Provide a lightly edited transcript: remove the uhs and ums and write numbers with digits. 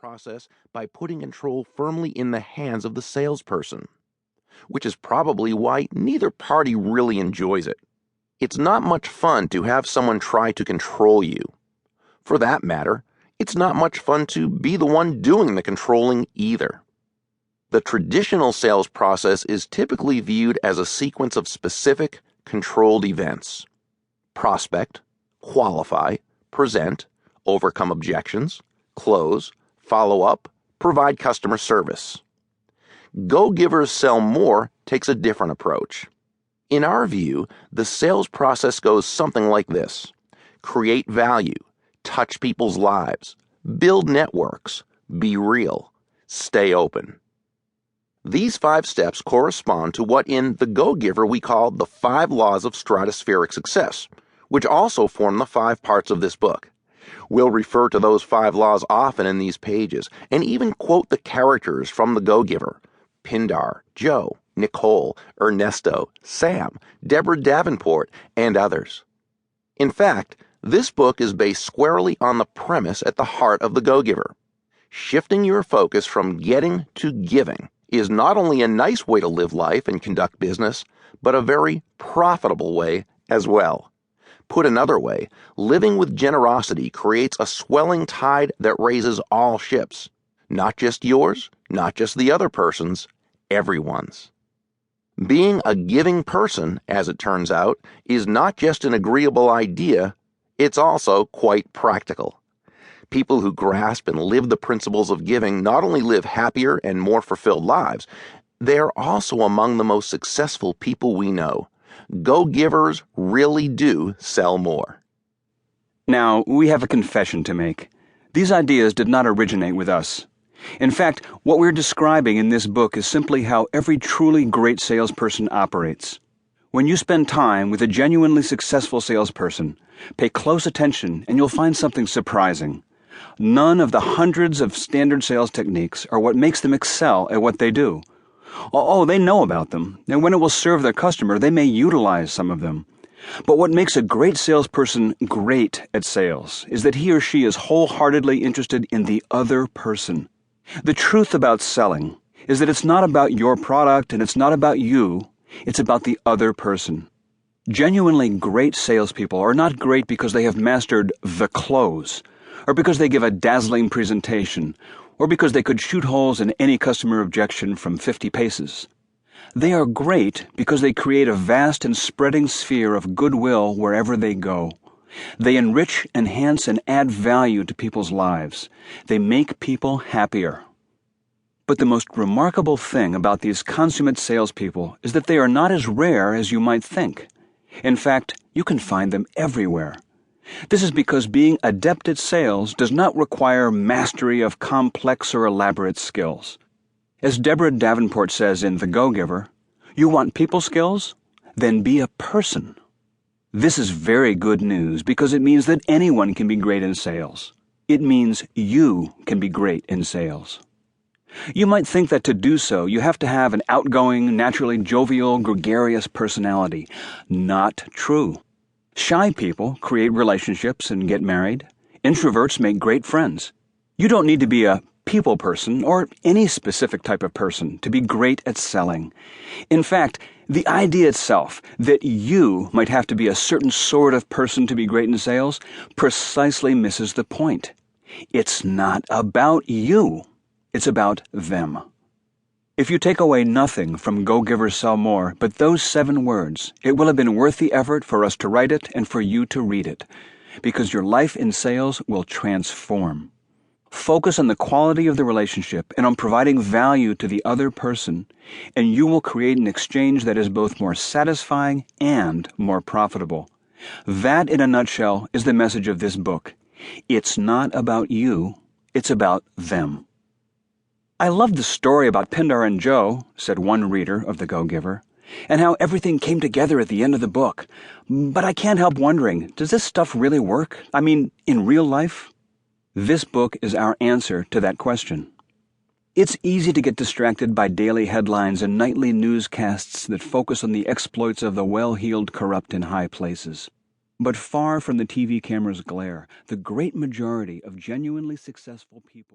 process by putting control firmly in the hands of the salesperson, which is probably why neither party really enjoys it. It's not much fun to have someone try to control you. For that matter, it's not much fun to be the one doing the controlling either. The traditional sales process is typically viewed as a sequence of specific, controlled events: prospect, qualify, present, overcome objections, close, follow up, provide customer service. Go-Givers Sell More takes a different approach. In our view, the sales process goes something like this: create value, touch people's lives, build networks, be real, stay open. These 5 steps correspond to what in The Go-Giver we call the 5 laws of stratospheric success, which also form the 5 parts of this book. We'll refer to those 5 laws often in these pages, and even quote the characters from The Go-Giver: Pindar, Joe, Nicole, Ernesto, Sam, Deborah Davenport, and others. In fact, this book is based squarely on the premise at the heart of The Go-Giver. Shifting your focus from getting to giving is not only a nice way to live life and conduct business, but a very profitable way as well. Put another way, living with generosity creates a swelling tide that raises all ships. Not just yours, not just the other person's, everyone's. Being a giving person, as it turns out, is not just an agreeable idea, it's also quite practical. People who grasp and live the principles of giving not only live happier and more fulfilled lives, they are also among the most successful people we know. Go-Givers really do sell more. Now, we have a confession to make. These ideas did not originate with us. In fact, what we're describing in this book is simply how every truly great salesperson operates. When you spend time with a genuinely successful salesperson, pay close attention and you'll find something surprising. None of the hundreds of standard sales techniques are what makes them excel at what they do. Oh, they know about them, and when it will serve their customer, they may utilize some of them. But what makes a great salesperson great at sales is that he or she is wholeheartedly interested in the other person. The truth about selling is that it's not about your product and it's not about you, it's about the other person. Genuinely great salespeople are not great because they have mastered the close, or because they give a dazzling presentation, or because they could shoot holes in any customer objection from 50 paces. They are great because they create a vast and spreading sphere of goodwill wherever they go. They enrich, enhance, and add value to people's lives. They make people happier. But the most remarkable thing about these consummate salespeople is that they are not as rare as you might think. In fact, you can find them everywhere. This is because being adept at sales does not require mastery of complex or elaborate skills. As Deborah Davenport says in The Go-Giver, you want people skills? Then be a person. This is very good news because it means that anyone can be great in sales. It means you can be great in sales. You might think that to do so, you have to have an outgoing, naturally jovial, gregarious personality. Not true. Shy people create relationships and get married. Introverts make great friends. You don't need to be a people person or any specific type of person to be great at selling. In fact, the idea itself that you might have to be a certain sort of person to be great in sales precisely misses the point. It's not about you. It's about them. If you take away nothing from Go-Givers Sell More but those 7 words, it will have been worth the effort for us to write it and for you to read it, because your life in sales will transform. Focus on the quality of the relationship and on providing value to the other person, and you will create an exchange that is both more satisfying and more profitable. That, in a nutshell, is the message of this book. It's not about you, it's about them. I loved the story about Pindar and Joe, said one reader of The Go-Giver, and how everything came together at the end of the book. But I can't help wondering, does this stuff really work? I mean, in real life? This book is our answer to that question. It's easy to get distracted by daily headlines and nightly newscasts that focus on the exploits of the well-heeled corrupt in high places. But far from the TV camera's glare, the great majority of genuinely successful people